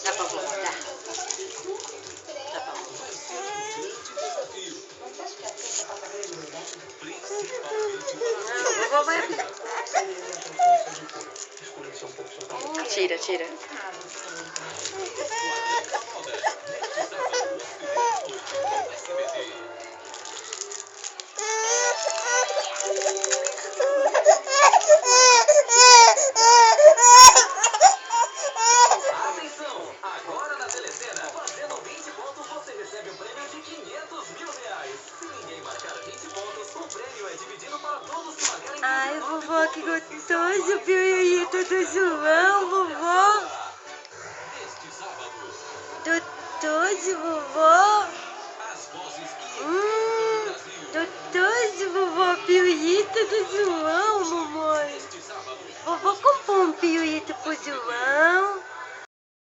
Dá pra vovó, dá. Dá pra vovó. Não, vovó vai... Tira, tira. Atenção! Agora na Telecena, fazendo 20 pontos, você recebe um prêmio de 500 mil reais. Se ninguém marcar 20 pontos, o prêmio é dividido para todos que marcarem 19 Ai, vovó, que pontos. gostoso o pirulito do João, vovó. Neste sábado, Gostoso, vovó. as vozes que encantam o Brasil. Gostoso, vovó, pirulito do João, mamãe. Neste sábado, Vovó comprou um pirulito pro João.